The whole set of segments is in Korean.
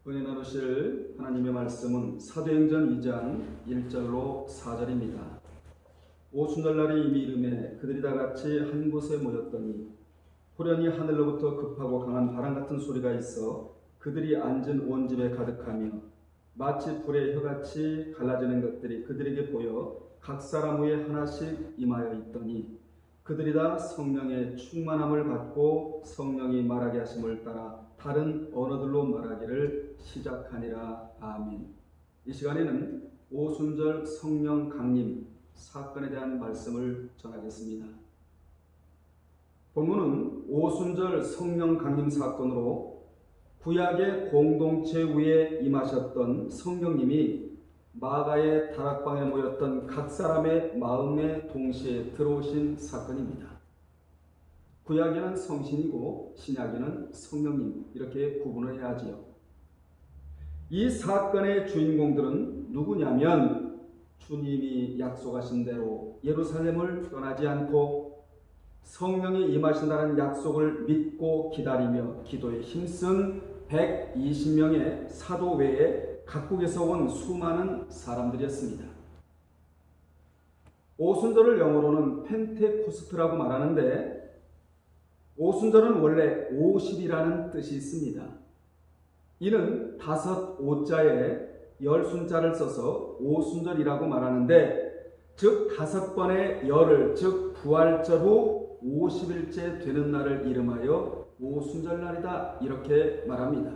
은혜 나누실 하나님의 말씀은 사도행전 2장 1절로 4절입니다. 오순절날이 이미 이르매 그들이 다 같이 한 곳에 모였더니 호련히 하늘로부터 급하고 강한 바람 같은 소리가 있어 그들이 앉은 온 집에 가득하며 마치 불의 혀같이 갈라지는 것들이 그들에게 보여 각 사람 위에 하나씩 임하여 있더니 그들이 다 성령의 충만함을 받고 성령이 말하게 하심을 따라 다른 언어들로 말하기를 시작하니라. 아멘. 이 시간에는 오순절 성령 강림 사건에 대한 말씀을 전하겠습니다. 본문은 오순절 성령 강림 사건으로 구약의 공동체 위에 임하셨던 성령님이 마가의 다락방에 모였던 각 사람의 마음에 동시에 들어오신 사건입니다. 구약에는 성신이고 신약에는 성령님, 이렇게 구분을 해야 하지요. 이 사건의 주인공들은 누구냐면 주님이 약속하신 대로 예루살렘을 떠나지 않고 성령이 임하신다는 약속을 믿고 기다리며 기도에 힘쓴 120명의 사도 외에 각국에서 온 수많은 사람들이었습니다. 오순절을 영어로는 펜테코스트라고 말하는데 오순절은 원래 50이라는 뜻이 있습니다. 이는 5오자에 열순자를 써서 오순절이라고 말하는데 즉 5번의 열을 즉 부활절 후 50일째 되는 날을 이름하여 오순절날이다 이렇게 말합니다.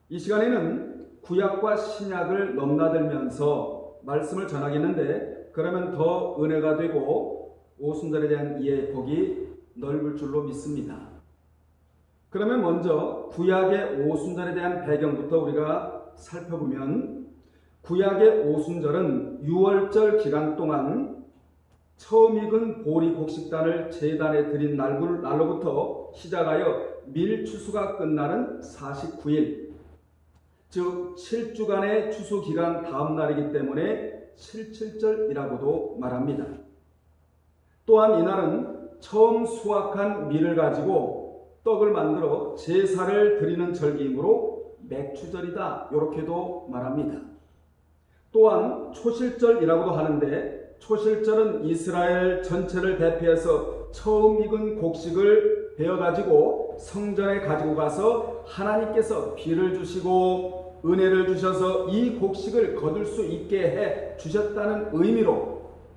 이 시간에는 구약과 신약을 넘나들면서 말씀을 전하겠는데 그러면 더 은혜가 되고 오순절에 대한 이해의 폭이 넓을 줄로 믿습니다. 그러면 먼저 구약의 오순절에 대한 배경부터 우리가 살펴보면 구약의 오순절은 6월절 기간 동안 처음 익은 보리 곡식단을 제단에 드린 날로부터 시작하여 밀추수가 끝나는 49일 즉 7주간의 추수기간 다음 날이기 때문에 77절이라고도 말합니다. 또한 이날은 처음 수확한 밀을 가지고 떡을 만들어 제사를 드리는 절기이므로 맥추절이다 이렇게도 말합니다. 또한 초실절이라고도 하는데 초실절은 이스라엘 전체를 대표해서 처음 익은 곡식을 베어가지고 성전에 가지고 가서 하나님께서 비를 주시고 은혜를 주셔서 이 곡식을 거둘 수 있게 해 주셨다는 의미로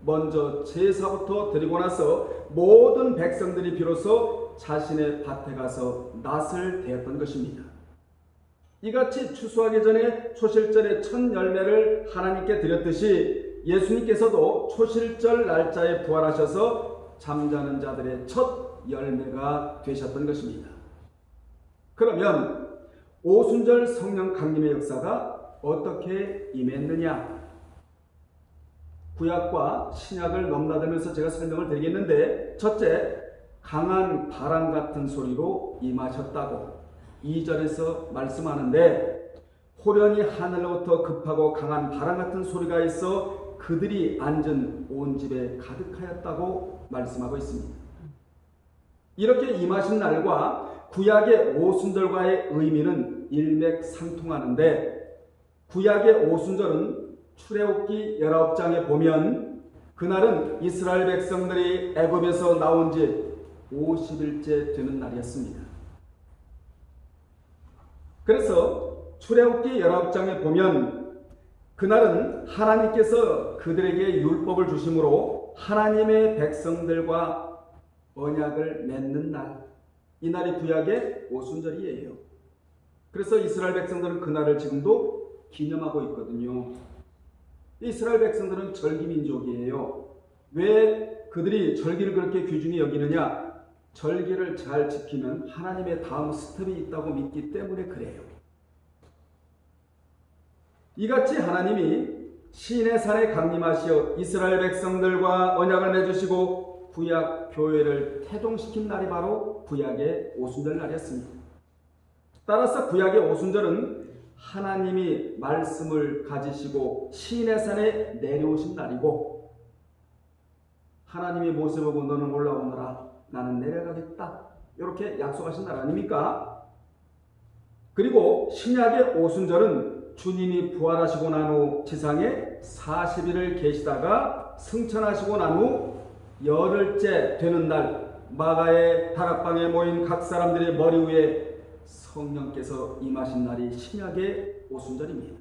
먼저 제사부터 드리고 나서 모든 백성들이 비로소 자신의 밭에 가서 낫을 대었던 것입니다. 이같이 추수하기 전에 초실절의 첫 열매를 하나님께 드렸듯이 예수님께서도 초실절 날짜에 부활하셔서 잠자는 자들의 첫 열매가 되셨던 것입니다. 그러면 오순절 성령 강림의 역사가 어떻게 임했느냐? 구약과 신약을 넘나들면서 제가 설명을 드리겠는데 첫째, 강한 바람 같은 소리로 임하셨다고 2절에서 말씀하는데 호련히 하늘로부터 급하고 강한 바람 같은 소리가 있어 그들이 앉은 온 집에 가득하였다고 말씀하고 있습니다. 이렇게 임하신 날과 구약의 오순절과의 의미는 일맥상통하는데 구약의 오순절은 출애굽기 19장에 보면 그날은 이스라엘 백성들이 애굽에서 나온 지 50일째 되는 날이었습니다. 그래서 출애굽기 19장에 보면 그날은 하나님께서 그들에게 율법을 주심으로 하나님의 백성들과 언약을 맺는 날, 이 날이 구약의 오순절이에요. 그래서 이스라엘 백성들은 그날을 지금도 기념하고 있거든요. 이스라엘 백성들은 절기민족이에요. 왜 그들이 절기를 그렇게 귀중히 여기느냐? 절기를 잘 지키면 하나님의 다음 스텝이 있다고 믿기 때문에 그래요. 이같이 하나님이 시내산에 강림하시어 이스라엘 백성들과 언약을 맺으시고 구약 교회를 태동시킨 날이 바로 구약의 오순절 날이었습니다. 따라서 구약의 오순절은 하나님이 말씀을 가지시고 시내산에 내려오신 날이고 하나님이 모세 보고 너는 올라오너라 나는 내려가겠다 이렇게 약속하신 날 아닙니까? 그리고 신약의 오순절은 주님이 부활하시고 난 후 지상에 40일을 계시다가 승천하시고 난 후 열흘째 되는 날 마가의 다락방에 모인 각 사람들의 머리 위에 성령께서 임하신 날이 신약의 오순절입니다.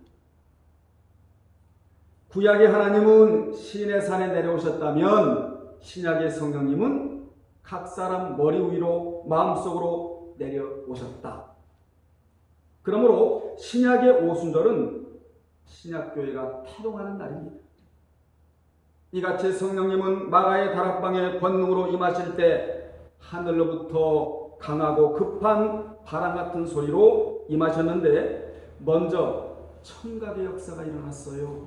구약의 하나님은 시인의 산에 내려오셨다면 신약의 성령님은 각 사람 머리 위로 마음속으로 내려오셨다. 그러므로 신약의 오순절은 신약교회가 태동하는 날입니다. 이같이 성령님은 마가의 다락방에 권능으로 임하실 때 하늘로부터 강하고 급한 바람 같은 소리로 임하셨는데 먼저 청각의 역사가 일어났어요.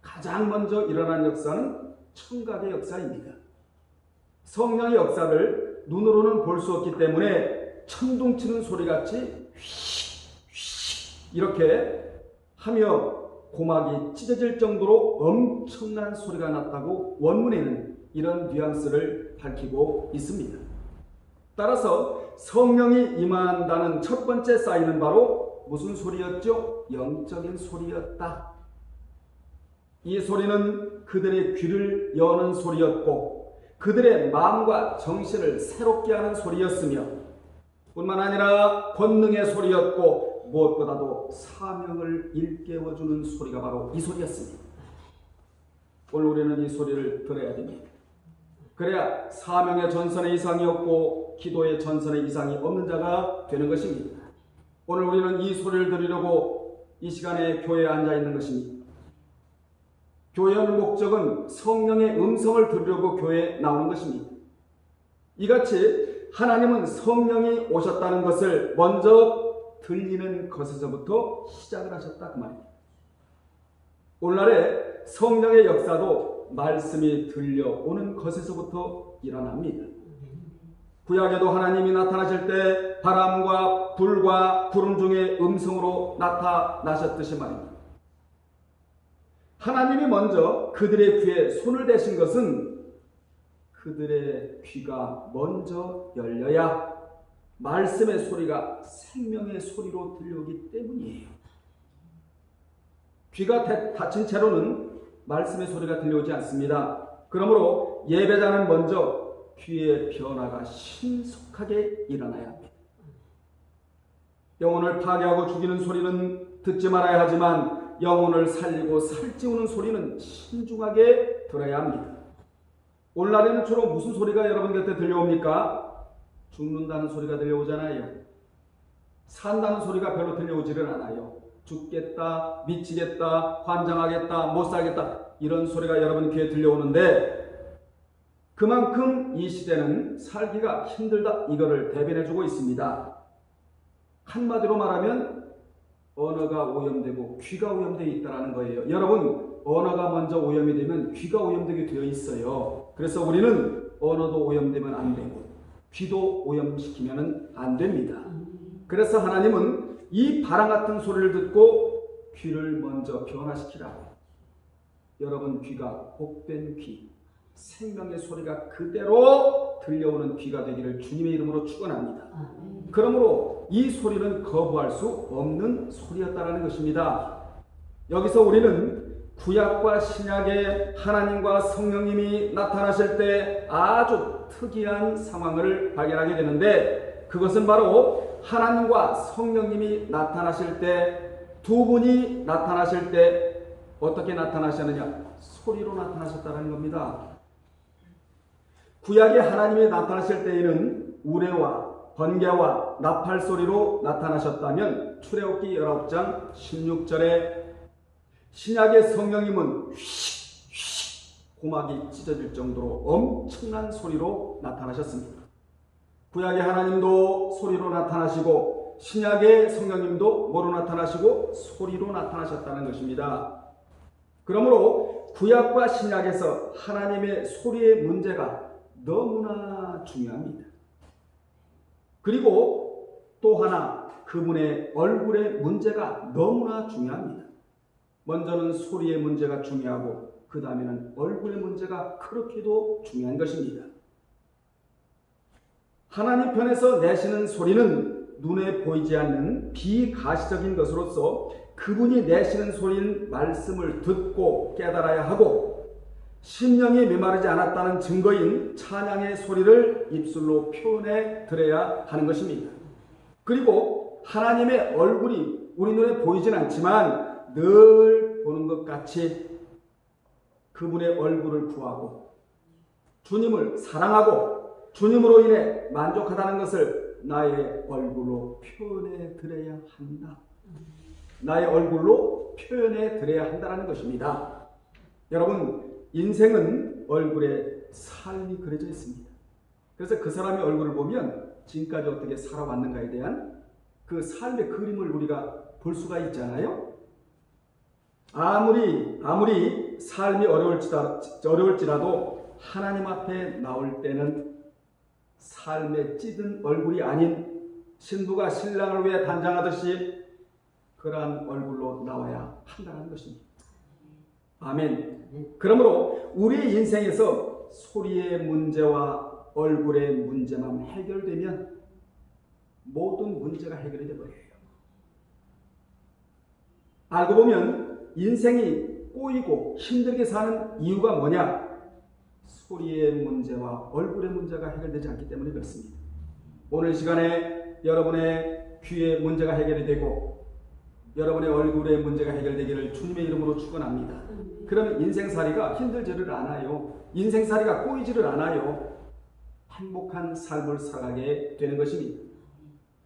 가장 먼저 일어난 역사는 청각의 역사입니다. 성령의 역사를 눈으로는 볼 수 없기 때문에 천둥치는 소리같이 휘 이렇게 하며 고막이 찢어질 정도로 엄청난 소리가 났다고 원문에는 이런 뉘앙스를 밝히고 있습니다. 따라서 성령이 임한다는 첫 번째 사인은 바로 무슨 소리였죠? 영적인 소리였다. 이 소리는 그들의 귀를 여는 소리였고 그들의 마음과 정신을 새롭게 하는 소리였으며 뿐만 아니라 권능의 소리였고 무엇보다도 사명을 일깨워주는 소리가 바로 이 소리였습니다. 오늘 우리는 이 소리를 들어야 됩니다. 그래야 사명의 전선에 이상이 없고 기도의 전선에 이상이 없는 자가 되는 것입니다. 오늘 우리는 이 소리를 들으려고 이 시간에 교회에 앉아 있는 것입니다. 교회의 목적은 성령의 음성을 들으려고 교회에 나오는 것입니다. 이같이 하나님은 성령이 오셨다는 것을 먼저 들리는 것에서부터 시작을 하셨다 그 말입니다. 오늘날의 성령의 역사도 말씀이 들려오는 것에서부터 일어납니다. 구약에도 하나님이 나타나실 때 바람과 불과 구름 중에 음성으로 나타나셨듯이 말입니다. 하나님이 먼저 그들의 귀에 손을 대신 것은 그들의 귀가 먼저 열려야 말씀의 소리가 생명의 소리로 들려오기 때문이에요. 귀가 닫힌 채로는 말씀의 소리가 들려오지 않습니다. 그러므로 예배자는 먼저 귀의 변화가 신속하게 일어나야 합니다. 영혼을 파괴하고 죽이는 소리는 듣지 말아야 하지만 영혼을 살리고 살찌우는 소리는 신중하게 들어야 합니다. 오늘날에는 주로 무슨 소리가 여러분 곁에 들려옵니까? 죽는다는 소리가 들려오잖아요. 산다는 소리가 별로 들려오지를 않아요. 죽겠다, 미치겠다, 환장하겠다, 못 살겠다 이런 소리가 여러분 귀에 들려오는데 그만큼 이 시대는 살기가 힘들다 이거를 대변해주고 있습니다. 한마디로 말하면 언어가 오염되고 귀가 오염되어 있다는 거예요. 여러분 언어가 먼저 오염이 되면 귀가 오염되게 되어 있어요. 그래서 우리는 언어도 오염되면 안 되고 귀도 오염시키면 안 됩니다. 그래서 하나님은 이 바람 같은 소리를 듣고 귀를 먼저 변화시키라고. 여러분 귀가 복된 귀, 생명의 소리가 그대로 들려오는 귀가 되기를 주님의 이름으로 축원합니다. 그러므로 이 소리는 거부할 수 없는 소리였다는 것입니다. 여기서 우리는 구약과 신약의 하나님과 성령님이 나타나실 때 아주 특이한 상황을 발견하게 되는데 그것은 바로 하나님과 성령님이 나타나실 때 두 분이 나타나실 때 어떻게 나타나셨느냐? 소리로 나타나셨다는 겁니다. 구약의 하나님이 나타나실 때에는 우레와 번개와 나팔 소리로 나타나셨다면 출애굽기 19장 16절에 신약의 성령님은 고막이 찢어질 정도로 엄청난 소리로 나타나셨습니다. 구약의 하나님도 소리로 나타나시고 신약의 성령님도 뭐로 나타나시고 소리로 나타나셨다는 것입니다. 그러므로 구약과 신약에서 하나님의 소리의 문제가 너무나 중요합니다. 그리고 또 하나 그분의 얼굴의 문제가 너무나 중요합니다. 먼저는 소리의 문제가 중요하고 그 다음에는 얼굴의 문제가 그렇게도 중요한 것입니다. 하나님 편에서 내시는 소리는 눈에 보이지 않는 비가시적인 것으로서 그분이 내시는 소리인 말씀을 듣고 깨달아야 하고, 심령이 메마르지 않았다는 증거인 찬양의 소리를 입술로 표현해 드려야 하는 것입니다. 그리고 하나님의 얼굴이 우리 눈에 보이진 않지만 늘 보는 것 같이 그분의 얼굴을 구하고 주님을 사랑하고 주님으로 인해 만족하다는 것을 나의 얼굴로 표현해 드려야 한다. 나의 얼굴로 표현해 드려야 한다는 것입니다. 여러분, 인생은 얼굴에 삶이 그려져 있습니다. 그래서 그 사람의 얼굴을 보면 지금까지 어떻게 살아왔는가에 대한 그 삶의 그림을 우리가 볼 수가 있잖아요. 아무리 삶이 어려울지라도 하나님 앞에 나올 때는 삶에 찌든 얼굴이 아닌 신부가 신랑을 위해 단장하듯이 그러한 얼굴로 나와야 한다는 것입니다. 아멘. 그러므로 우리의 인생에서 소리의 문제와 얼굴의 문제만 해결되면 모든 문제가 해결이 되어버려요. 알고 보면 인생이 꼬이고 힘들게 사는 이유가 뭐냐? 소리의 문제와 얼굴의 문제가 해결되지 않기 때문에 그렇습니다. 오늘 시간에 여러분의 귀의 문제가 해결이 되고 여러분의 얼굴의 문제가 해결되기를 주님의 이름으로 축원합니다. 그러면 인생살이가 힘들지를 않아요. 인생살이가 꼬이지를 않아요. 행복한 삶을 살아가게 되는 것입니다.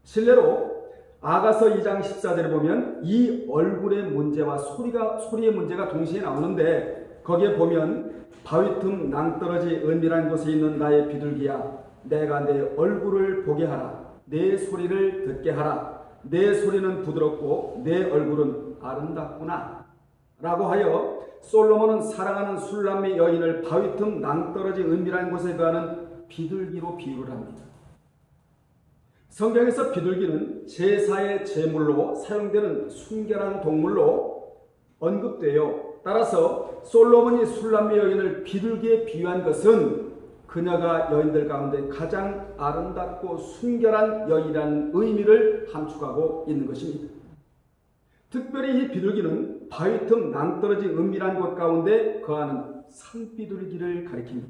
실례로 아가서 2장 14절에 보면 이 얼굴의 문제와 소리의 문제가 동시에 나오는데, 거기에 보면 바위 틈 낭떠러지 은밀한 곳에 있는 나의 비둘기야, 내가 내 얼굴을 보게 하라. 내 소리를 듣게 하라. 내 소리는 부드럽고 내 얼굴은 아름답구나 라고 하여 솔로몬은 사랑하는 술람미 여인을 바위 틈 낭떠러지 은밀한 곳에 거하는 비둘기로 비유를 합니다. 성경에서 비둘기는 제사의 제물로 사용되는 순결한 동물로 언급되어, 따라서 솔로몬이 술람미 여인을 비둘기에 비유한 것은 그녀가 여인들 가운데 가장 아름답고 순결한 여인이라는 의미를 함축하고 있는 것입니다. 특별히 이 비둘기는 바위 틈 낭떠러지 은밀한 곳 가운데 거하는 산비둘기를 가리킵니다.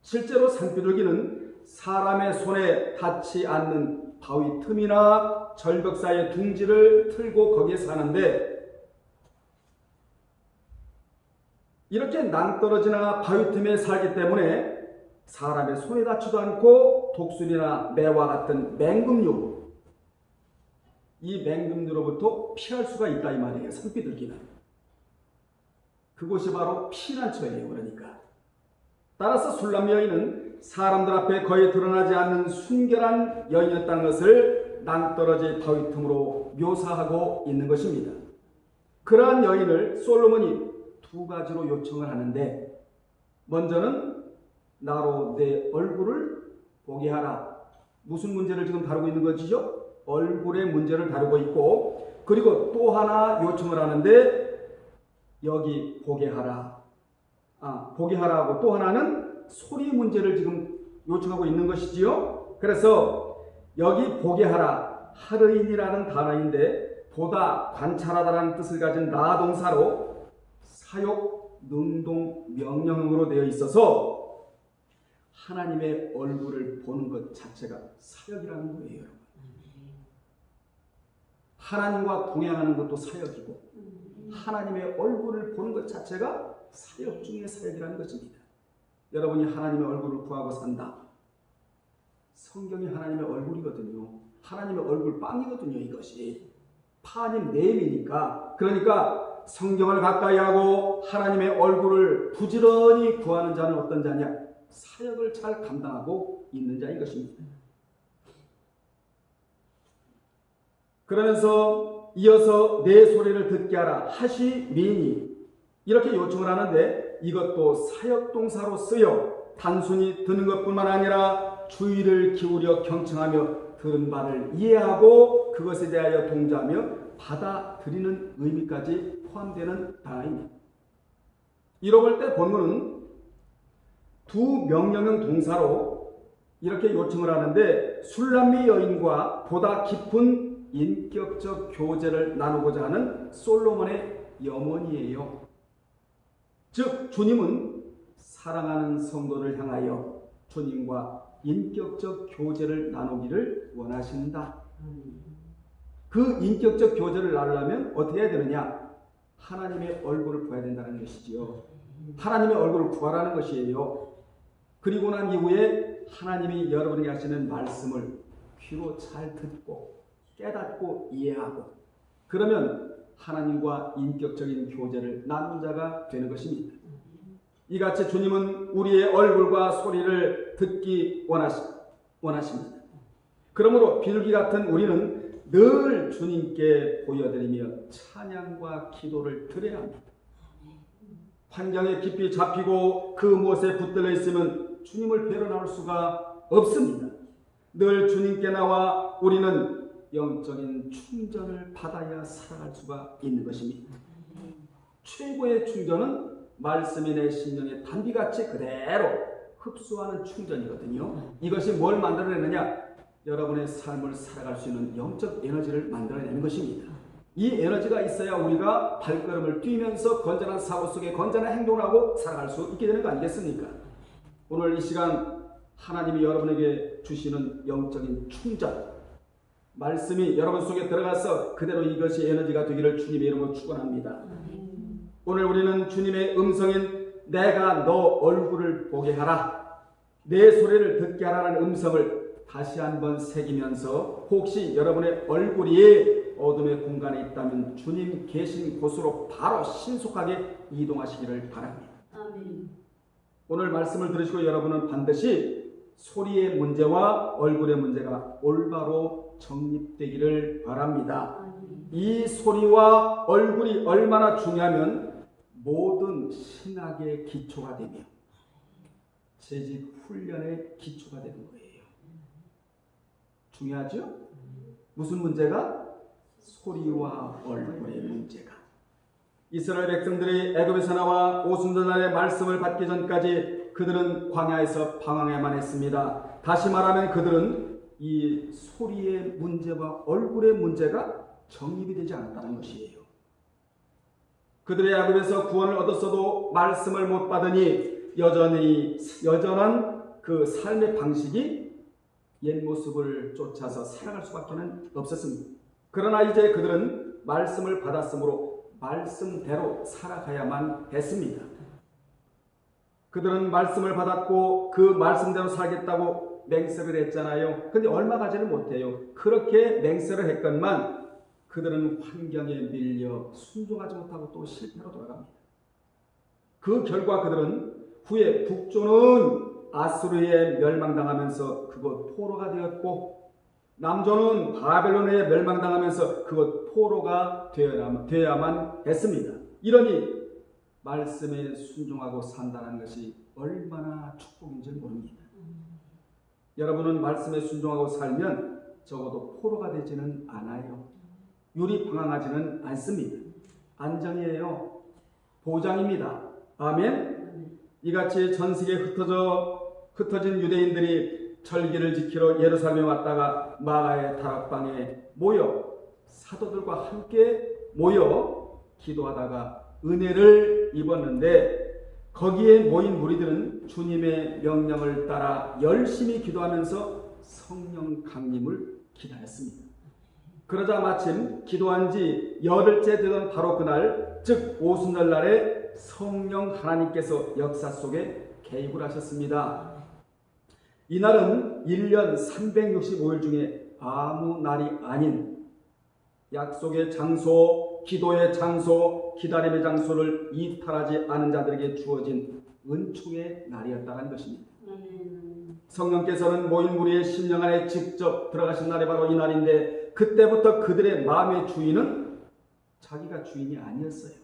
실제로 산비둘기는 사람의 손에 닿지 않는 바위 틈이나 절벽 사이의 둥지를 틀고 거기에 사는데, 이렇게 낭떠러지나 바위 틈에 살기 때문에 사람의 손에 닿지도 않고 독수리나 매와 같은 맹금류, 이 맹금류로부터 피할 수가 있다 이 말이에요. 산비둘기는 그곳이 바로 피난처예요. 그러니까 따라서 술람 여인은 사람들 앞에 거의 드러나지 않는 순결한 여인이었다는 것을 낭떠러지 바위 틈으로 묘사하고 있는 것입니다. 그러한 여인을 솔로몬이 두 가지로 요청을 하는데, 먼저는 나로 내 얼굴을 보게 하라. 무슨 문제를 지금 다루고 있는 것이죠? 얼굴의 문제를 다루고 있고, 그리고 또 하나 요청을 하는데 여기 보게 하라. 보게 하라고 또 하나는 소리 문제를 지금 요청하고 있는 것이지요. 그래서 여기 보게 하라, 하르인이라는 단어인데 보다, 관찰하다라는 뜻을 가진 나동사로 사역, 능동, 명령형으로 되어 있어서 하나님의 얼굴을 보는 것 자체가 사역이라는 거예요. 여러분. 하나님과 동행하는 것도 사역이고 하나님의 얼굴을 보는 것 자체가 사역 중의 사역이라는 것입니다. 여러분이 하나님의 얼굴을 구하고 산다. 성경이 하나님의 얼굴이거든요. 하나님의 얼굴 빵이거든요. 이것이 파님 내임이니까. 그러니까 성경을 가까이 하고 하나님의 얼굴을 부지런히 구하는 자는 어떤 자냐? 사역을 잘 감당하고 있는 자인 것입니다. 그러면서 이어서 내 소리를 듣게 하라 하시미니, 이렇게 요청을 하는데 이것도 사역동사로 쓰여 단순히 듣는 것뿐만 아니라 주의를 기울여 경청하며 들은 바를 이해하고 그것에 대하여 동조하며 받아들이는 의미까지 포함되는 단어입니다. 이로 볼 때 본문은 두 명령형 동사로 이렇게 요청을 하는데 술람미 여인과 보다 깊은 인격적 교제를 나누고자 하는 솔로몬의 염원이에요. 즉 주님은 사랑하는 성도를 향하여 주님과 인격적 교제를 나누기를 원하신다. 그 인격적 교제를 나누려면 어떻게 해야 되느냐? 하나님의 얼굴을 보아야 된다는 것이지요. 하나님의 얼굴을 구하라는 것이에요. 그리고 난 이후에 하나님이 여러분에게 하시는 말씀을 귀로 잘 듣고 깨닫고 이해하고, 그러면 하나님과 인격적인 교제를 나눈 자가 되는 것입니다. 이같이 주님은 우리의 얼굴과 소리를 듣기 원하십니다. 그러므로 비둘기 같은 우리는 늘 주님께 보여드리며 찬양과 기도를 드려야 합니다. 환경에 깊이 잡히고 그 무엇에 붙들려 있으면 주님을 배려나올 수가 없습니다. 늘 주님께 나와 우리는 영적인 충전을 받아야 살아갈 수가 있는 것입니다. 최고의 충전은 말씀이 내 심령에 단비같이 그대로 흡수하는 충전이거든요. 이것이 뭘 만들어내느냐? 여러분의 삶을 살아갈 수 있는 영적 에너지를 만들어내는 것입니다. 이 에너지가 있어야 우리가 발걸음을 뛰면서 건전한 사고 속에 건전한 행동을 하고 살아갈 수 있게 되는 거 아니겠습니까? 오늘 이 시간 하나님이 여러분에게 주시는 영적인 충전, 말씀이 여러분 속에 들어가서 그대로 이것이 에너지가 되기를 주님의 이름으로 축원합니다. 오늘 우리는 주님의 음성인 내가 너 얼굴을 보게 하라, 내 소리를 듣게 하라는 음성을 다시 한번 새기면서 혹시 여러분의 얼굴이 어둠의 공간에 있다면 주님 계신 곳으로 바로 신속하게 이동하시기를 바랍니다. 아멘. 오늘 말씀을 들으시고 여러분은 반드시 소리의 문제와 얼굴의 문제가 올바로 정립되기를 바랍니다. 아멘. 이 소리와 얼굴이 얼마나 중요하면 모든 신학의 기초가 되며 재직 훈련의 기초가 되는 거예요. 중요하죠? 무슨 문제가? 소리와 얼굴의 문제가. 이스라엘 백성들이 애굽에서 나와 오순절날의 말씀을 받기 전까지 그들은 광야에서 방황해만 했습니다. 다시 말하면 그들은 이 소리의 문제와 얼굴의 문제가 정립이 되지 않았다는 것이에요. 그들의 애굽에서 구원을 얻었어도 말씀을 못 받으니 여전한 그 삶의 방식이 옛 모습을 쫓아서 살아갈 수밖에 없었습니다. 그러나 이제 그들은 말씀을 받았으므로 말씀대로 살아가야만 했습니다. 그들은 말씀을 받았고 그 말씀대로 살겠다고 맹세를 했잖아요. 근데 얼마 가지를 못해요. 그렇게 맹세를 했건만 그들은 환경에 밀려 순종하지 못하고 또 실패로 돌아갑니다. 그 결과 그들은 후에 북조는 아수르에 멸망당하면서 그곳 포로가 되었고, 남조는 바벨론에 멸망당하면서 그곳 포로가 되어야만 했습니다. 이러니 말씀에 순종하고 산다는 것이 얼마나 축복인지 모릅니다. 여러분은 말씀에 순종하고 살면 적어도 포로가 되지는 않아요. 유리방황하지는 않습니다. 안정이에요. 보장입니다. 아멘. 이같이 전 세계에 흩어진 유대인들이 절기를 지키러 예루살렘에 왔다가 마가의 다락방에 모여 사도들과 함께 모여 기도하다가 은혜를 입었는데, 거기에 모인 무리들은 주님의 명령을 따라 열심히 기도하면서 성령 강림을 기다렸습니다. 그러자 마침 기도한 지 열흘째 되던 바로 그날, 즉 오순절 날에 성령 하나님께서 역사 속에 개입을 하셨습니다. 이날은 1년 365일 중에 아무 날이 아닌 약속의 장소, 기도의 장소, 기다림의 장소를 이탈하지 않은 자들에게 주어진 은총의 날이었다는 것입니다. 성령께서는 모인 무리의 심령 안에 직접 들어가신 날이 바로 이 날인데, 그때부터 그들의 마음의 주인은 자기가 주인이 아니었어요.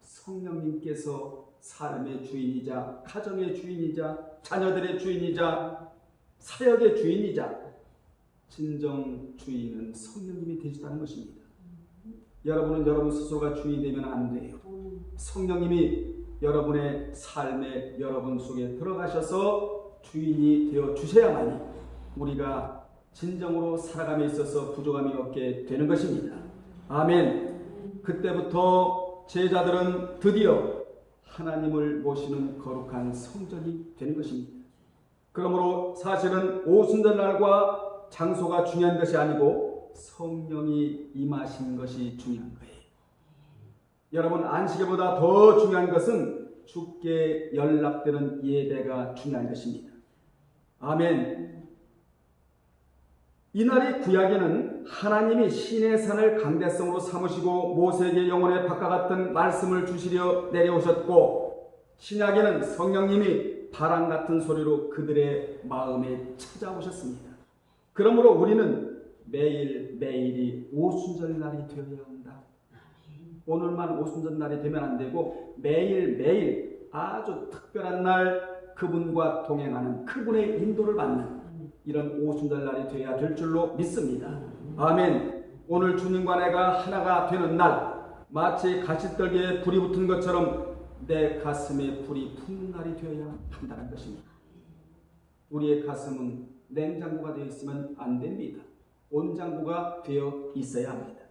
성령님께서 삶의 주인이자 가정의 주인이자 자녀들의 주인이자 사역의 주인이자 진정 주인은 성령님이 되시다는 것입니다. 여러분은 여러분 스스로가 주인이 되면 안 돼요. 성령님이 여러분의 삶에 여러분 속에 들어가셔서 주인이 되어 주셔야만이 우리가 진정으로 살아감에 있어서 부족함이 없게 되는 것입니다. 아멘. 그때부터 제자들은 드디어 하나님을 모시는 거룩한 성전이 되는 것입니다. 그러므로 사실은 오순절날과 장소가 중요한 것이 아니고 성령이 임하신 것이 중요한 거예요. 여러분, 안식일보다 더 중요한 것은 주께 연락되는 예배가 중요한 것입니다. 아멘. 이날이 구약에는 하나님이 시내산을 강대성으로 삼으시고 모세에게 영혼의 박과 같은 말씀을 주시려 내려오셨고, 신약에는 성령님이 바람 같은 소리로 그들의 마음에 찾아오셨습니다. 그러므로 우리는 매일매일이 오순절날이 되어야 한다. 오늘만 오순절날이 되면 안 되고 매일매일 아주 특별한 날 그분과 동행하는 그분의 인도를 받는 이런 오순절날이 되어야 될 줄로 믿습니다. 아멘. 오늘 주님과 내가 하나가 되는 날, 마치 가시떨기에 불이 붙은 것처럼 내 가슴에 불이 붙는 날이 되어야 한다는 것입니다. 우리의 가슴은 냉장고가 되어 있으면 안 됩니다. 온장고가 되어 있어야 합니다.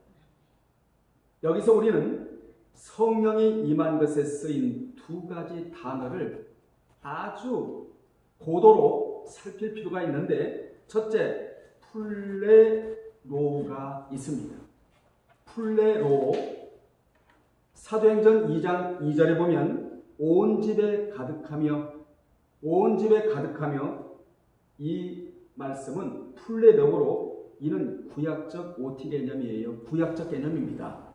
여기서 우리는 성령이 임한 것에 쓰인 두 가지 단어를 아주 고도로 살필 필요가 있는데, 첫째, 플레로가 있습니다. 플레로. 사도행전 2장 2절에 보면 온 집에 가득하며, 이 말씀은 플레로로, 이는 구약적 OT 개념이에요. 구약적 개념입니다.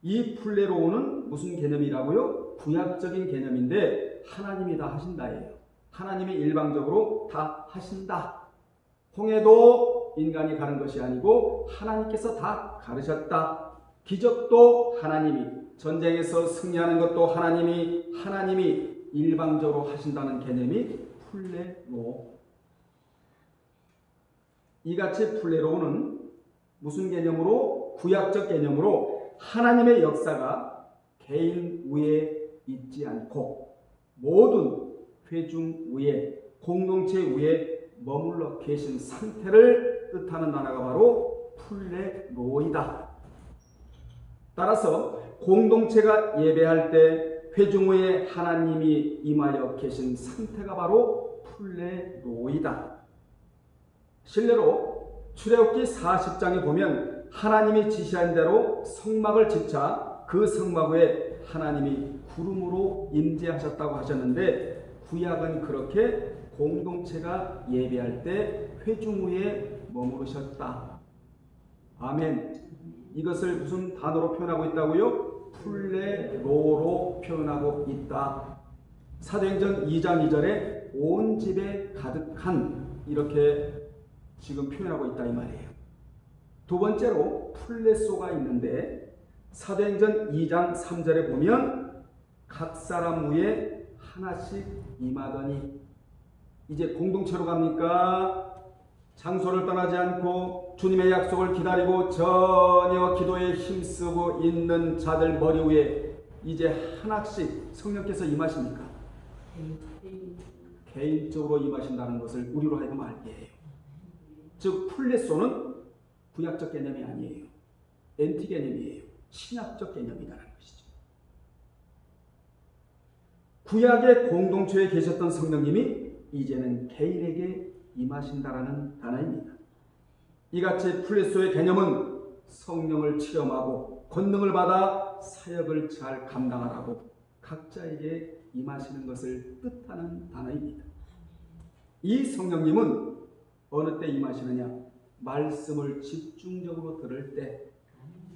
이 플레로는 무슨 개념이라고요? 구약적인 개념인데 하나님이 다 하신다예요. 하나님이 일방적으로 다 하신다. 홍해도 인간이 가는 것이 아니고 하나님께서 다 가르셨다. 기적도 하나님이, 전쟁에서 승리하는 것도 하나님이 일방적으로 하신다는 개념이 플레로. 이같이 플레로는 무슨 개념으로? 구약적 개념으로 하나님의 역사가 개인 위에 있지 않고 모든 회중 위에, 공동체 위에 머물러 계신 상태를 뜻하는 단어가 바로 플레로이다. 따라서 공동체가 예배할 때 회중 위에 하나님이 임하여 계신 상태가 바로 플레로이다. 실례로 출애굽기 40장에 보면 하나님이 지시한 대로 성막을 짓자 그 성막 위에 하나님이 구름으로 임재하셨다고 하셨는데, 구약은 그렇게 공동체가 예배할 때 회중 위에 머무르셨다. 아멘. 이것을 무슨 단어로 표현하고 있다고요? 플레로로 표현하고 있다. 사도행전 2장 2절에 온 집에 가득한, 이렇게 지금 표현하고 있다 이 말이에요. 두 번째로 플레소가 있는데, 사도행전 2장 3절에 보면 각 사람 위에 하나씩 임하더니, 이제 공동체로 갑니까? 장소를 떠나지 않고 주님의 약속을 기다리고 전혀 기도에 힘쓰고 있는 자들 머리 위에 이제 하나씩 성령께서 임하십니까? 개인적으로 임하신다는 것을 우리로 하여금 알게 해요. 즉 플레소는 구약적 개념이 아니에요. 엔티 개념이에요. 신약적 개념이라는 것이죠. 구약의 공동체에 계셨던 성령님이 이제는 개인에게 임하신다라는 단어입니다. 이같이 플레소의 개념은 성령을 체험하고 권능을 받아 사역을 잘 감당하라고 각자에게 임하시는 것을 뜻하는 단어입니다. 이 성령님은 어느 때 임하시느냐? 말씀을 집중적으로 들을 때.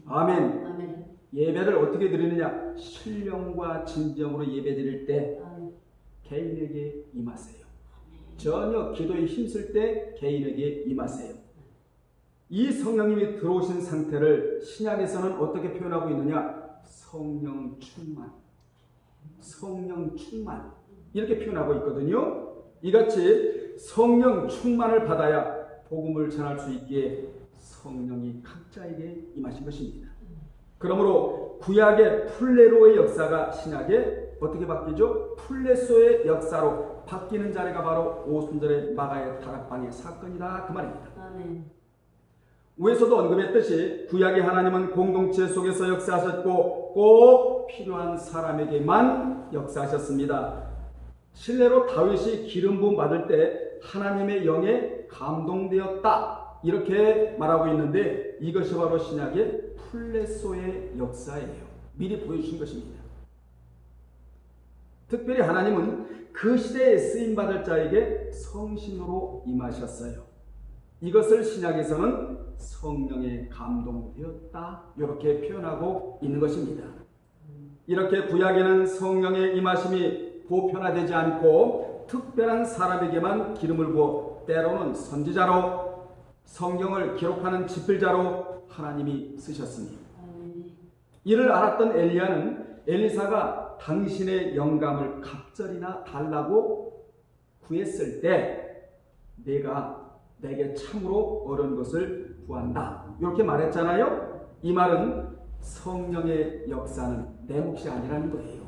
아멘. 아멘. 예배를 어떻게 드리느냐? 신령과 진정으로 예배 드릴 때 개인에게 임하세요. 전혀 기도에 힘쓸 때 개인에게 임하세요. 이 성령님이 들어오신 상태를 신약에서는 어떻게 표현하고 있느냐? 성령 충만. 성령 충만. 이렇게 표현하고 있거든요. 이같이 성령 충만을 받아야 복음을 전할 수 있기에 성령이 각자에게 임하신 것입니다. 그러므로 구약의 플레로의 역사가 신약의 어떻게 바뀌죠? 플레소의 역사로 바뀌는 자리가 바로 오순절의 마가의 다락방의 사건이다 그 말입니다. 아멘. 위에서도 언급했듯이 구약의 하나님은 공동체 속에서 역사하셨고 꼭 필요한 사람에게만 역사하셨습니다. 실례로 다윗이 기름 부음 받을 때 하나님의 영에 감동되었다 이렇게 말하고 있는데 이것이 바로 신약의 플레소의 역사예요. 미리 보여주신 것입니다. 특별히 하나님은 그 시대에 쓰임받을 자에게 성신으로 임하셨어요. 이것을 신약에서는 성령에 감동되었다 이렇게 표현하고 있는 것입니다. 이렇게 구약에는 성령의 임하심이 보편화되지 않고 특별한 사람에게만 기름을 부어 때로는 선지자로 성경을 기록하는 집필자로 하나님이 쓰셨습니다. 이를 알았던 엘리야는 엘리사가 당신의 영감을 갑절이나 달라고 구했을 때 내게 참으로 어려운 것을 구한다 이렇게 말했잖아요. 이 말은 성령의 역사는 내 몫이 아니라는 거예요.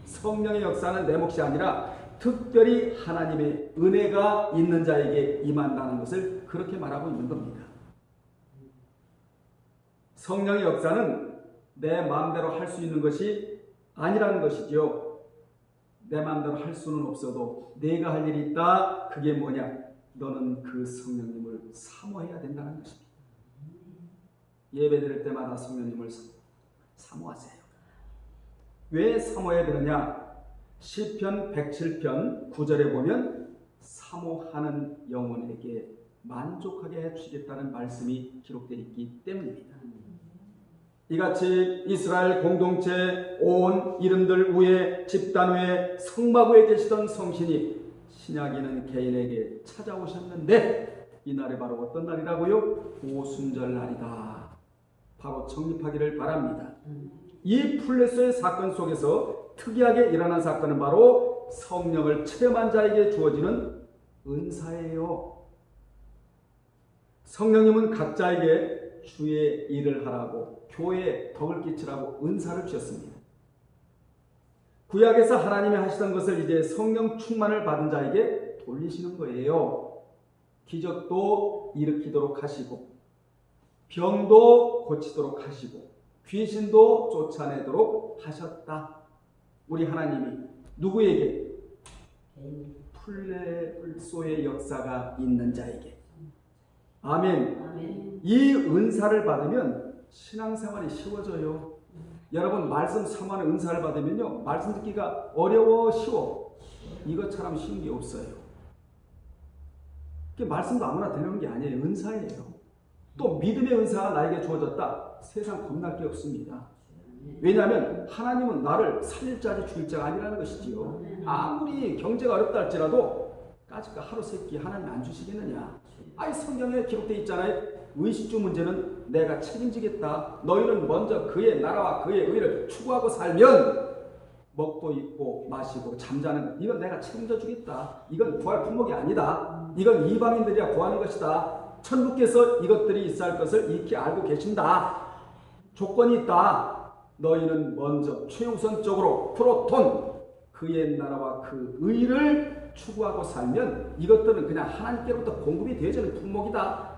성령의 역사는 내 몫이 아니라 특별히 하나님의 은혜가 있는 자에게 임한다는 것을 그렇게 말하고 있는 겁니다. 성령의 역사는 내 마음대로 할 수 있는 것이 아니라는 것이죠. 내 마음대로 할 수는 없어도 내가 할 일이 있다. 그게 뭐냐? 너는 그 성령님을 사모해야 된다는 것입니다. 예배 드릴 때마다 성령님을 사모하세요. 왜 사모해야 되느냐? 시편 107편 9절에 보면 사모하는 영혼에게 만족하게 해주시겠다는 말씀이 기록되어 있기 때문입니다. 이같이 이스라엘 공동체 온 이름들 위에 집단 위에 성막 위에 계시던 성신이 신약에는 개인에게 찾아오셨는데 이 날이 바로 어떤 날이라고요? 오순절 날이다. 바로 정립하기를 바랍니다. 이 플레소의 사건 속에서 특이하게 일어난 사건은 바로 성령을 체험한 자에게 주어지는 은사예요. 성령님은 각자에게 주의 일을 하라고 교회에 덕을 끼치라고 은사를 주셨습니다. 구약에서 하나님이 하시던 것을 이제 성령 충만을 받은 자에게 돌리시는 거예요. 기적도 일으키도록 하시고 병도 고치도록 하시고 귀신도 쫓아내도록 하셨다. 우리 하나님이 누구에게? 플레소의 역사가 있는 자에게. 아멘. 이 은사를 받으면 신앙생활이 쉬워져요. 여러분 말씀 사모하는 은사를 받으면요 말씀 듣기가 어려워 쉬워 이것처럼 쉬운 게 없어요. 말씀도 아무나 되는 게 아니에요. 은사예요. 또 믿음의 은사가 나에게 주어졌다. 세상 겁날 게 없습니다. 왜냐하면 하나님은 나를 살릴 자지 죽일 자가 아니라는 것이지요. 아무리 경제가 어렵다 할지라도 까짓거 하루 세끼 하나님 안 주시겠느냐. 아이 성경에 기록되어 있잖아요. 의식주 문제는 내가 책임지겠다. 너희는 먼저 그의 나라와 그의 의를 추구하고 살면 먹고 입고 마시고 잠자는 것 이건 내가 책임져 주겠다. 이건 구할 품목이 아니다. 이건 이방인들이야 구하는 것이다. 천국께서 이것들이 있어야 할 것을 익히 알고 계신다. 조건이 있다. 너희는 먼저 최우선적으로 프로톤 그의 나라와 그 의를 추구하고 살면 이것들은 그냥 하나님께로부터 공급이 되어지는 품목이다.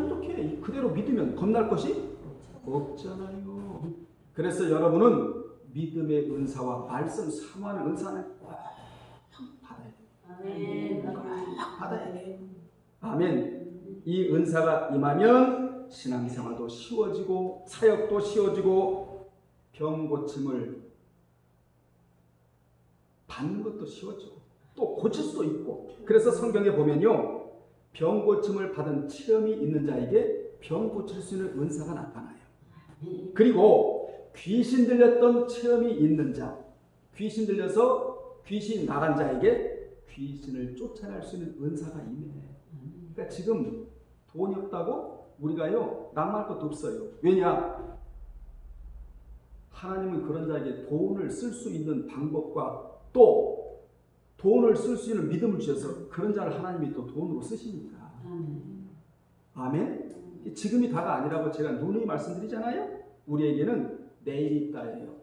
이렇게 그대로 믿으면 겁날 것이 없잖아요. 그래서 여러분은 믿음의 은사와 말씀 사모하는 은사는 꼭 받아야 돼요. 꼭 받아야 돼요. 아멘. 이 은사가 임하면 신앙생활도 쉬워지고 사역도 쉬워지고 병 고침을 받는 것도 쉬워지고 또 고칠 수도 있고. 그래서 성경에 보면요 병 고침을 받은 체험이 있는 자에게 병 고칠 수 있는 은사가 나타나요. 그리고 귀신 들렸던 체험이 있는 자, 귀신 들려서 귀신 나간 자에게 귀신을 쫓아낼 수 있는 은사가 임해. 그러니까 지금 돈이 없다고 우리가요 낙마할 것도 없어요. 왜냐? 하나님은 그런 자에게 돈을 쓸 수 있는 방법과 또 돈을 쓸 수 있는 믿음을 주셔서 그런 자를 하나님이 또 돈으로 쓰십니다. 아멘? 지금이 다가 아니라고 제가 누누이 말씀드리잖아요. 우리에게는 내일이 있다예요.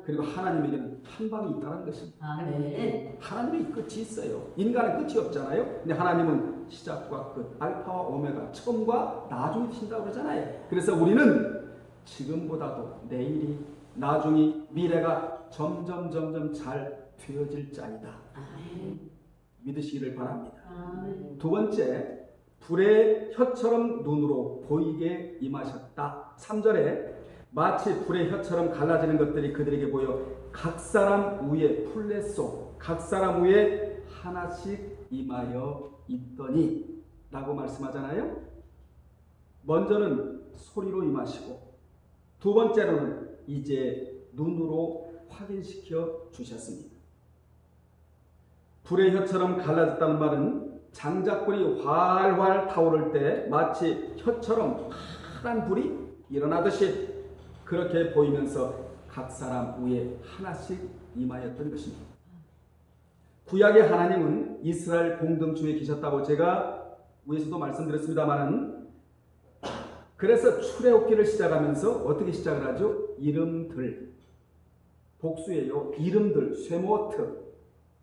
그리고 하나님에게는 한방이 있다는 것입니다. 아멘. 하나님의 끝이 있어요. 인간은 끝이 없잖아요. 근데 하나님은 시작과 끝, 알파와 오메가, 처음과 나중이 되신다고 그러잖아요. 그래서 우리는 지금보다도 내일이, 나중이, 미래가 점점 잘 되어질 자이다. 아멘. 믿으시기를 바랍니다. 아멘. 두 번째, 불의 혀처럼 눈으로 보이게 임하셨다. 3절에 마치 불의 혀처럼 갈라지는 것들이 그들에게 보여 각 사람 위에 풀레소, 각 사람 위에 하나씩 임하여 있더니 라고 말씀하잖아요. 먼저는 소리로 임하시고 두 번째로는 이제 눈으로 확인시켜 주셨습니다. 불의 혀처럼 갈라졌다는 말은 장작불이 활활 타오를 때 마치 혀처럼 파란 불이 일어나듯이 그렇게 보이면서 각 사람 위에 하나씩 임하였던 것입니다. 구약의 하나님은 이스라엘 공동체에 계셨다고 제가 위에서도 말씀드렸습니다만, 그래서 출애굽기를 시작하면서 어떻게 시작을 하죠? 이름들, 복수예요. 이름들, 쇠모트,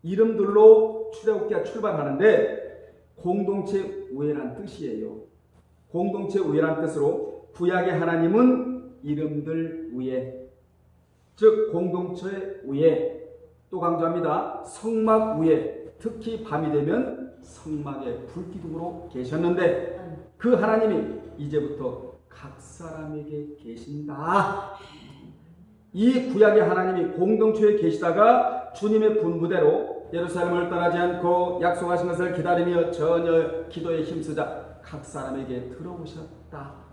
이름들로 출애굽기가 출발하는데 공동체 우애란 뜻이에요. 공동체 우애란 뜻으로 구약의 하나님은 이름들 위에, 즉 공동체 위에, 또 강조합니다. 성막 위에, 특히 밤이 되면 성막의 불기둥으로 계셨는데 그 하나님이 이제부터 각 사람에게 계신다. 이 구약의 하나님이 공동체에 계시다가 주님의 분부대로 예루살렘을 떠나지 않고 약속하신 것을 기다리며 전혀 기도에 힘쓰자 각 사람에게 들어오셨다.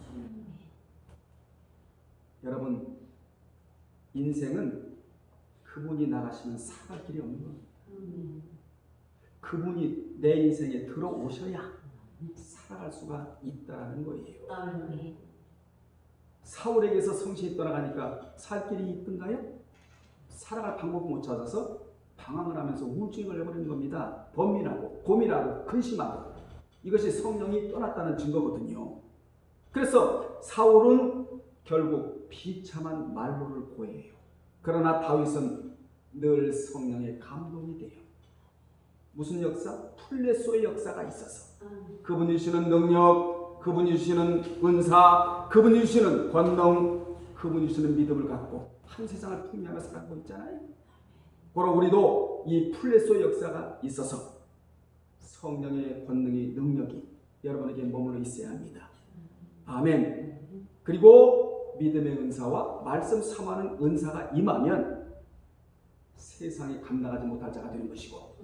여러분, 인생은 그분이 나가시면 살아갈 길이 없는 겁니다. 그분이 내 인생에 들어오셔야 살아갈 수가 있다는 거예요. 사울에게서 성신이 떠나가니까 살 길이 있던가요? 살아갈 방법을 못 찾아서 방황을 하면서 우울증에 걸려버리는 겁니다. 번민하고 고민하고 근심하고, 이것이 성령이 떠났다는 증거거든요. 그래서 사울은 결국 비참한 말로를 고해요. 그러나 다윗은 늘 성령의 감동이 돼요. 무슨 역사? 풀레소의 역사가 있어서 그분이 주시는 능력, 그분이 주시는 은사, 그분이 주시는 권능, 그분이 주시는 믿음을 갖고 한 세상을 풍미하며 살아가고 있잖아요. 바로 우리도 이 풀레소의 역사가 있어서 성령의 권능이, 능력이 여러분에게 머물러 있어야 합니다. 아멘. 그리고 믿음의 은사와 말씀 사모하는 은사가 임하면 세상이 감당하지 못할 자가 되는 것이고,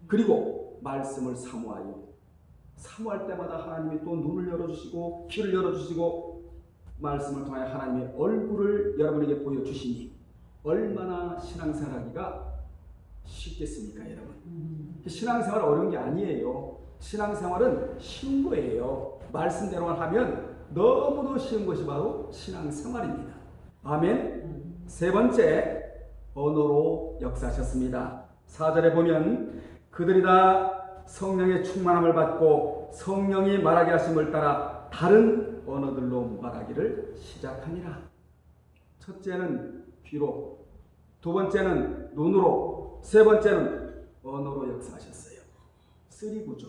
그리고 말씀을 사모할 때마다 하나님이 또 눈을 열어주시고 귀를 열어주시고 말씀을 통해 하나님의 얼굴을 여러분에게 보여주시니 얼마나 신앙생활하기가 쉽겠습니까, 여러분? 신앙생활 어려운 게 아니에요. 신앙생활은 쉬운 거예요. 말씀대로만 하면 너무도 쉬운 것이 바로 신앙생활입니다. 아멘. 세 번째, 언어로 역사하셨습니다. 4절에 보면 그들이 다 성령의 충만함을 받고 성령이 말하게 하심을 따라 다른 언어들로 말하기를 시작하니라. 첫째는 귀로, 두 번째는 눈으로, 세 번째는 언어로 역사하셨어요. 3구조.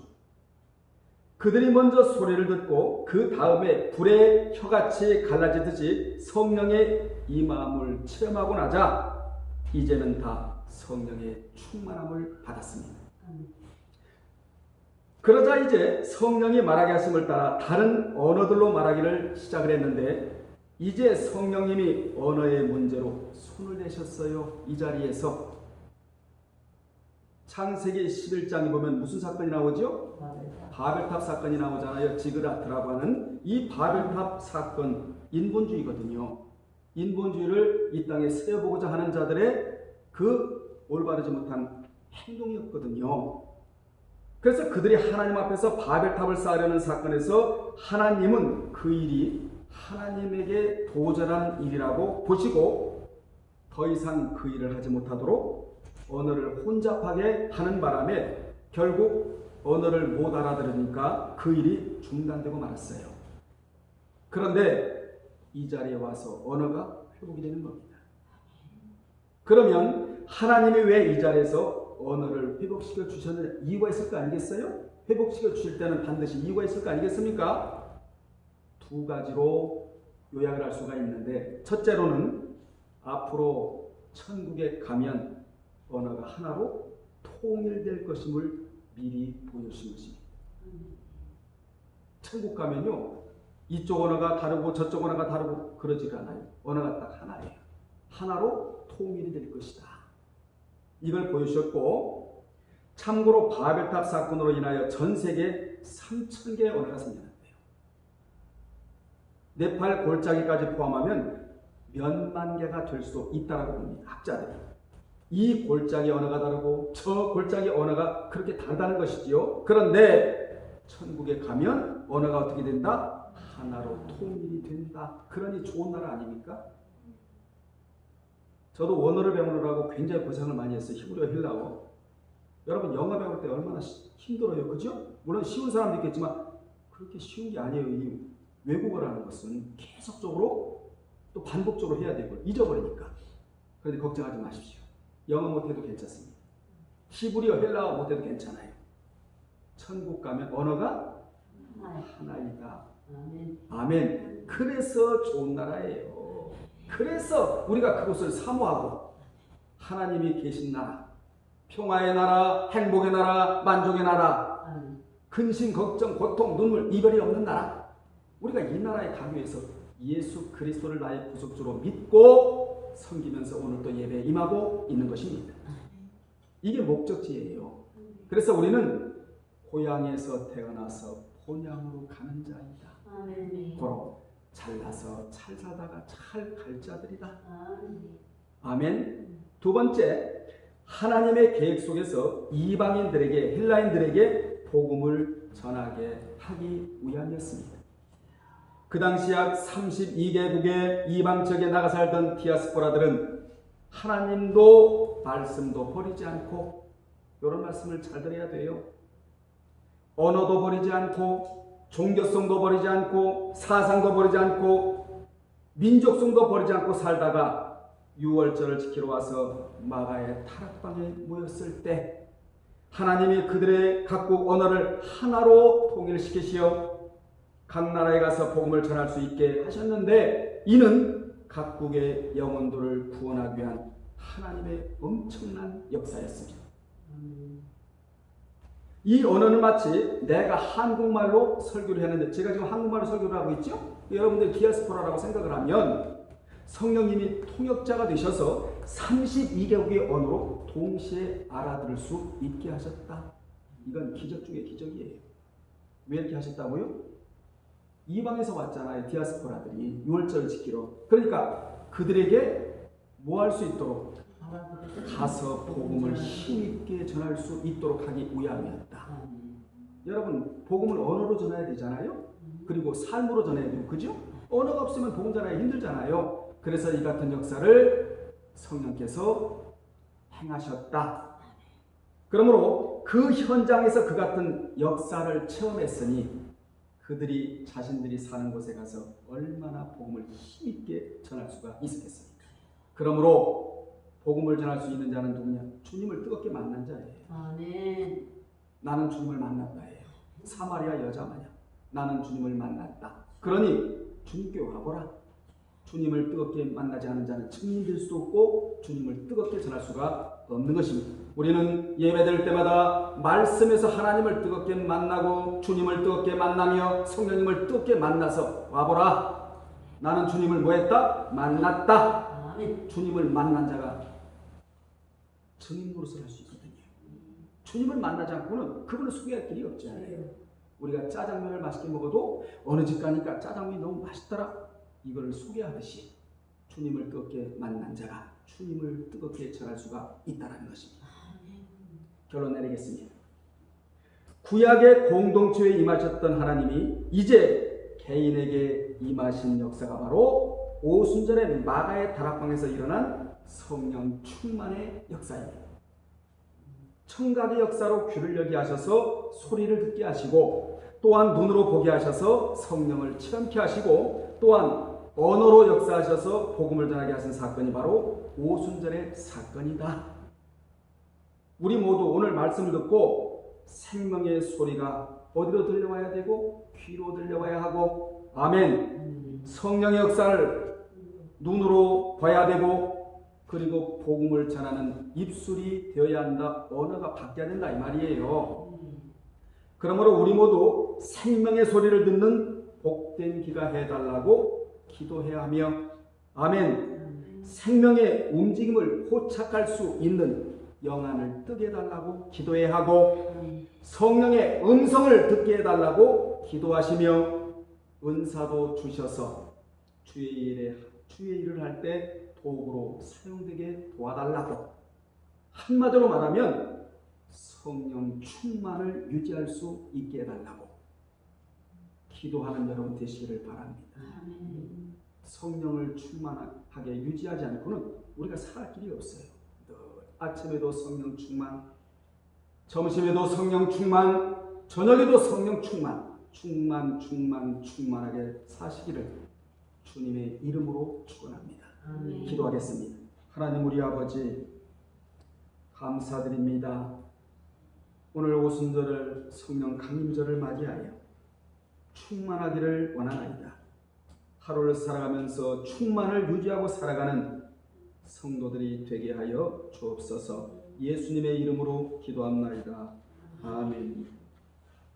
그들이 먼저 소리를 듣고 그 다음에 불의 혀같이 갈라지듯이 성령의 임함을 체험하고 나자 이제는 다 성령의 충만함을 받았습니다. 그러자 이제 성령이 말하게 하심을 따라 다른 언어들로 말하기를 시작을 했는데 이제 성령님이 언어의 문제로 손을 내셨어요. 이 자리에서 창세기 11장에 보면 무슨 사건이 나오죠? 바벨탑 사건이 나오잖아요. 지그라트라고 하는 이 바벨탑 사건, 인본주의거든요. 인본주의를 이 땅에 세워보고자 하는 자들의 그 올바르지 못한 행동이었거든요. 그래서 그들이 하나님 앞에서 바벨탑을 쌓으려는 사건에서 하나님은 그 일이 하나님에게 도전한 일이라고 보시고 더 이상 그 일을 하지 못하도록 언어를 혼잡하게 하는 바람에 결국 언어를 못 알아들으니까 그 일이 중단되고 말았어요. 그런데 이 자리에 와서 언어가 회복이 되는 겁니다. 그러면 하나님이 왜 이 자리에서 언어를 회복시켜 주셨느냐? 이유가 있을 거 아니겠어요? 회복시켜 주실 때는 반드시 이유가 있을 거 아니겠습니까? 두 가지로 요약을 할 수가 있는데, 첫째로는 앞으로 천국에 가면 언어가 하나로 통일될 것임을 미리 보여주신 것입니다. 천국 가면요, 이쪽 언어가 다르고 저쪽 언어가 다르고 그러지가 않아요. 언어가 딱 하나예요. 하나로 통일이 될 것이다. 이걸 보여주셨고, 참고로 바벨탑 사건으로 인하여 전 세계 3,000개의 언어가 생겨났대요. 네팔 골짜기까지 포함하면 몇만 개가 될 수도 있다고 봅니다. 학자들이. 이 골짜기 언어가 다르고 저 골짜기 언어가 그렇게 다르다는 것이지요. 그런데 천국에 가면 언어가 어떻게 된다? 하나로 통일이 된다. 그러니 좋은 나라 아닙니까? 저도 원어를 배우느라고 굉장히 고생을 많이 했어요. 히브리어, 헬라어. 여러분 영어 배울 때 얼마나 힘들어요. 그죠? 물론 쉬운 사람도 있겠지만 그렇게 쉬운 게 아니에요. 이 외국어라는 것은 계속적으로 또 반복적으로 해야 되고 잊어버리니까. 그런데 걱정하지 마십시오. 영어 못해도 괜찮습니다. 히브리어, 헬라어 못해도 괜찮아요. 천국 가면 언어가 하나이다. 아멘. 그래서 좋은 나라예요. 그래서 우리가 그곳을 사모하고 하나님이 계신 나라, 평화의 나라, 행복의 나라, 만족의 나라, 근심, 걱정, 고통, 눈물, 이별이 없는 나라, 우리가 이 나라에 가기 위해서 예수 그리스도를 나의 구속주로 믿고 섬기면서 오늘도 예배에 임하고 있는 것입니다. 이게 목적지예요. 그래서 우리는 고향에서 태어나서 본향으로 가는 자이다. 바로 잘나서 잘 살다가 잘 갈 자들이다. 아멘. 두 번째, 하나님의 계획 속에서 이방인들에게, 헬라인들에게 복음을 전하게 하기 위함이었습니다. 그 당시 약 32개국의 이방 지역에 나가 살던 디아스포라들은 하나님도 말씀도 버리지 않고, 이런 말씀을 잘 들어야 돼요. 언어도 버리지 않고, 종교성도 버리지 않고, 사상도 버리지 않고, 민족성도 버리지 않고 살다가 6월절을 지키러 와서 마가의 타락방에 모였을 때 하나님이 그들의 각국 언어를 하나로 통일시키시어 각 나라에 가서 복음을 전할 수 있게 하셨는데, 이는 각국의 영혼들을 구원하기 위한 하나님의 엄청난 역사였습니다. 이 언어는 마치 내가 한국말로 설교를 했는데, 제가 지금 한국말로 설교를 하고 있죠? 여러분들 디아스포라라고 생각을 하면 성령님이 통역자가 되셔서 32개국의 언어로 동시에 알아들을 수 있게 하셨다. 이건 기적 중에 기적이에요. 왜 이렇게 하셨다고요? 이방에서 왔잖아요. 디아스포라들이 6월절을 지키러. 그러니까 그들에게 뭐 할 수 있도록, 가서 복음을 힘있게 전할 수 있도록 하기 위함이었다. 여러분, 복음을 언어로 전해야 되잖아요. 그리고 삶으로 전해야 되고, 그죠? 언어가 없으면 복음 전하기 힘들잖아요. 그래서 이 같은 역사를 성령께서 행하셨다. 그러므로 그 현장에서 그 같은 역사를 체험했으니 그들이 자신들이 사는 곳에 가서 얼마나 복음을 힘있게 전할 수가 있었겠습니까? 그러므로 복음을 전할 수 있는 자는 누구냐? 주님을 뜨겁게 만난 자예요. 아멘. 나는 주님을 만났다예요. 사마리아 여자 마냥 나는 주님을 만났다. 그러니 주님께 와보라. 주님을 뜨겁게 만나지 않은 자는 증인될 수도 없고 주님을 뜨겁게 전할 수가 없는 것입니다. 우리는 예배드릴 때마다 말씀에서 하나님을 뜨겁게 만나고 주님을 뜨겁게 만나며 성령님을 뜨겁게 만나서 와보라. 나는 주님을 뭐했다? 만났다. 아멘. 주님을 만난 자가 증인 노릇을 할 수 있거든요. 주님을 만나지 않고는 그분을 소개할 길이 없잖아요. 우리가 짜장면을 맛있게 먹어도 어느 집 가니까 짜장면이 너무 맛있더라, 이걸 소개하듯이 주님을 뜨겁게 만난 자가 주님을 뜨겁게 전할 수가 있다는 것입니다. 결론 내리겠습니다. 구약의 공동체에 임하셨던 하나님이 이제 개인에게 임하신 역사가 바로 오순절의 마가의 다락방에서 일어난 성령 충만의 역사입니다. 청각의 역사로 귀를 열게 하셔서 소리를 듣게 하시고, 또한 눈으로 보게 하셔서 성령을 체험케 하시고, 또한 언어로 역사하셔서 복음을 전하게 하신 사건이 바로 오순절의 사건이다. 우리 모두 오늘 말씀을 듣고 생명의 소리가 어디로 들려와야 되고 귀로 들려와야 하고 아멘. 성령의 역사를 눈으로 봐야 되고 그리고 복음을 전하는 입술이 되어야 한다. 언어가 바뀌어야 된다 이 말이에요. 그러므로 우리 모두 생명의 소리를 듣는 복된 귀가 해달라고 기도해야 하며 아멘. 생명의 움직임을 포착할 수 있는 영안을 뜨게 해달라고 기도해야 하고 성령의 음성을 듣게 해달라고 기도하시며 은사도 주셔서 주의 일을 할 때 도구로 사용되게 도와달라고 한마디로 말하면 성령 충만을 유지할 수 있게 해달라고 기도하는 여러분 되시기를 바랍니다. 성령을 충만하게 유지하지 않고는 우리가 살 길이 없어요. 아침에도 성령 충만, 점심에도 성령 충만, 저녁에도 성령 충만하게 사시기를 주님의 이름으로 축원합니다. 기도하겠습니다. 하나님 우리 아버지 감사드립니다. 오늘 오순절을 성령 강림절을 맞이하여 충만하기를 원하나이다. 하루를 살아가면서 충만을 유지하고 살아가는 성도들이 되게 하여 주옵소서. 예수님의 이름으로 기도합나이다. 아멘.